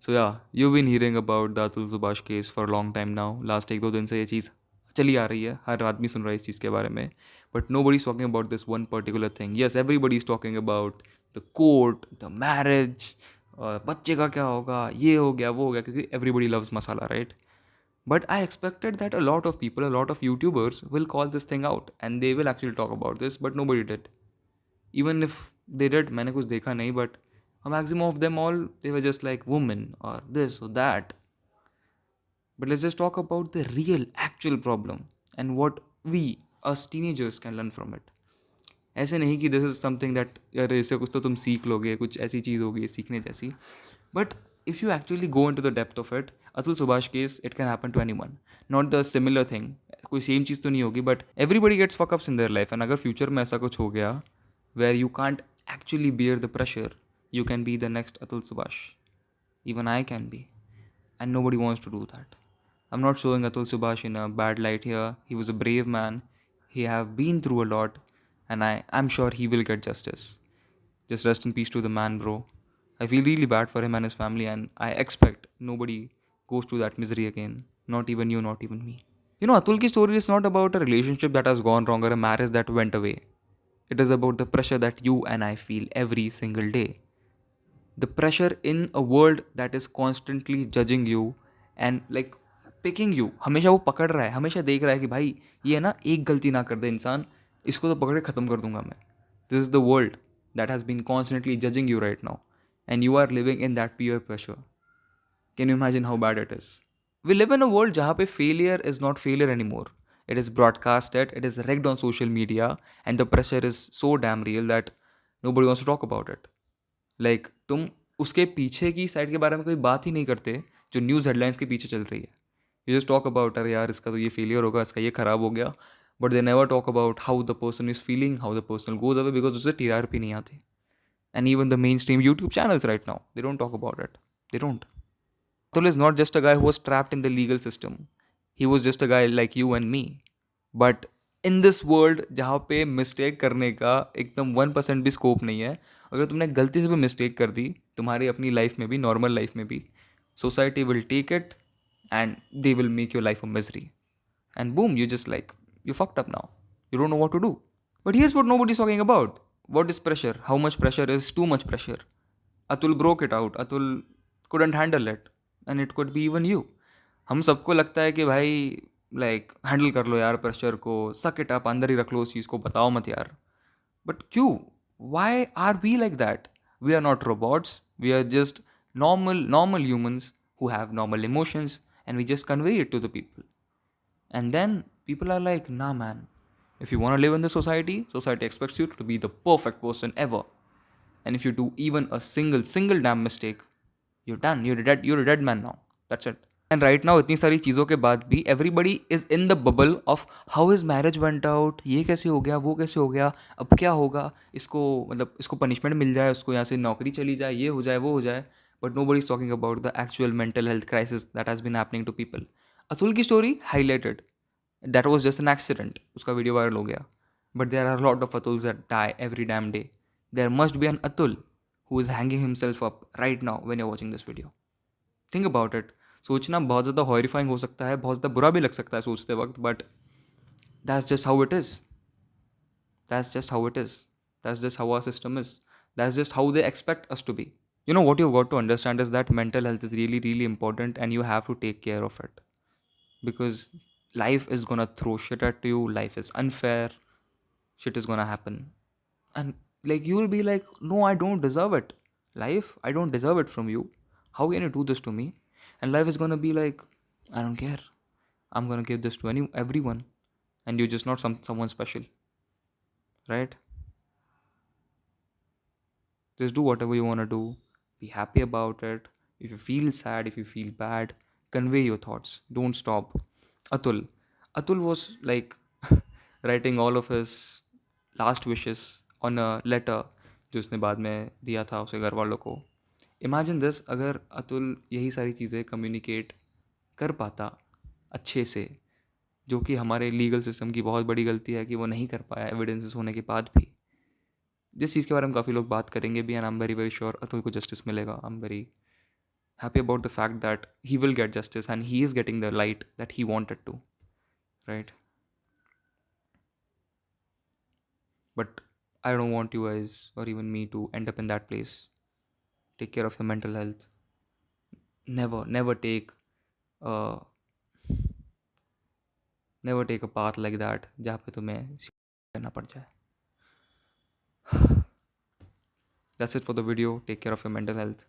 So yeah you been hearing about the Atul Subhash case for long time now. Last एक दो दिन से ये चीज़ चली आ रही है, हर आदमी सुन रहा है इस चीज़ के बारे में. But nobody is talking about this one particular thing. Yes, everybody is talking about the court, the marriage, बच्चे का क्या होगा, ये हो गया वो हो गया, क्योंकि everybody loves masala, right? But I expected that a lot of people, a lot of YouTubers will call this thing out and they will actually talk about this, but nobody did. Even if they did, मैंने कुछ देखा नहीं, but a maximum of them all, they were just like women or this or that. But let's just talk about the real, actual problem and what we, us teenagers, can learn from it. ऐसे नहीं कि this is something that यार इससे कुछ तो तुम सीख लोगे, कुछ ऐसी चीज़ होगी सीखने जैसी. But if you actually go into the depth of it, Atul Subhash case, it can happen to anyone. Not the similar thing, कोई सेम चीज़ तो नहीं होगी, but everybody gets fuckups in their life. And अगर future में ऐसा कुछ हो गया where you can't actually bear the pressure, you can be the next Atul Subhash. Even I can be. And nobody wants to do that. I'm not showing Atul Subhash in a bad light here. He was a brave man. He have been through a lot. And I'm sure he will get justice. Just rest in peace to the man, bro. I feel really bad for him and his family, and I expect nobody goes to that misery again. Not even you, not even me. You know, Atul ki story is not about a relationship that has gone wrong or a marriage that went away. It is about the pressure that you and I feel every single day. The pressure in a world that is constantly judging you and like picking you. हमेशा वो पकड़ रहा है, हमेशा देख रहा है कि भाई ये ना एक गलती ना कर दे इंसान, इसको तो पकड़ के ख़त्म कर दूंगा मैं. This is the world that has been constantly judging you right now, and you are living in that peer pressure. Can you imagine how bad it is? We live in a world जहाँ पे failure is not failure anymore. It is broadcasted, it is wrecked on social media, and the pressure is so damn real that nobody wants to talk about it. Like तुम उसके पीछे की side के बारे में कोई बात ही नहीं करते जो न्यूज़ हेडलाइंस के पीछे चल रही है. यू जस्ट टॉक अबाउट अरे यार इसका तो ये फेलियर होगा, इसका ये खराब हो गया, but they never talk about how the person is feeling, how the person goes away, because उससे टीआरपी नहीं आती. And even the main stream YouTube channels right now, they don't talk about it. They don't. Atul is not just a guy who was trapped in the legal system. He was just a guy like you and me. But in this world जहाँ पे mistake करने का एकदम 1% भी scope नहीं है, अगर तुमने गलती से भी मिस्टेक कर दी तुम्हारी अपनी लाइफ में भी, नॉर्मल लाइफ में भी, society will take it and they will make your life a misery. And boom, you just like, you fucked up now. You don't know what to do. But here's what nobody's talking about. What is pressure? How much pressure is too much pressure? Atul broke it out. Atul couldn't handle it. And it could be even you. हम सबको लगता है कि भाई like handle कर लो यार pressure को, सक इट अप, अंदर ही रख लो उस चीज़ को, बताओ मत यार. बट क्यों? Why are we like that? We are not robots. We are just normal humans who have normal emotions, and we just convey it to the people. And then people are like, nah, man, if you want to live in the society, society expects you to be the perfect person ever. And if you do even a single damn mistake, you're done. You're a dead man now. That's it. And right now इतनी सारी चीज़ों के बाद भी everybody is in the bubble of how is marriage went out, ये कैसे हो गया, वो कैसे हो गया, अब क्या होगा इसको, मतलब इसको पनिशमेंट मिल जाए, उसको यहाँ से नौकरी चली जाए, ये हो जाए वो हो जाए. But nobody is talking about the actual mental health crisis that has been happening to people. Atul की story highlighted, that was just an accident, उसका वीडियो वायरल हो गया. But there are lot of Atuls that die every damn day. There must be an Atul who is hanging himself up right now when you are watching this video. Think about it. सोचना बहुत ज़्यादा horrifying हो सकता है, बहुत ज़्यादा बुरा भी लग सकता है सोचते वक्त, but that's just how it is. That's just how it is. That's just how our system is. That's just how they expect us to be. You know what you've got to understand is that mental health is really, really important, and you have to take care of it. Because life is gonna throw shit at you, life is unfair, shit is gonna happen. And like you will be like, no, I don't deserve it. Life, I don't deserve it from you. How can you do this to me? And life is gonna be like, I don't care. I'm gonna give this to everyone. And you're just not someone special. Right? Just do whatever you wanna do. Be happy about it. If you feel sad, if you feel bad, convey your thoughts. Don't stop. Atul. Atul was like writing all of his last wishes on a letter जो उसने बाद में दिया था उसे घर वालों को. इमेजिन दिस, अगर अतुल यही सारी चीज़ें कम्युनिकेट कर पाता अच्छे से, जो कि हमारे लीगल सिस्टम की बहुत बड़ी गलती है कि वो नहीं कर पाया एविडेंसेस होने के बाद भी. जिस चीज़ के बारे में काफ़ी लोग बात करेंगे भी, and I am very very sure Atul को जस्टिस मिलेगा. I am very happy about the fact that he will get justice and he is getting the light that he wanted to, right? But I don't want you guys or even me to end up in that place. Take care of your mental health. Never take uh never take a path like that जहाँ पे तुम्हें करना पड़ जाए. That's it for the video. Take care of your mental health.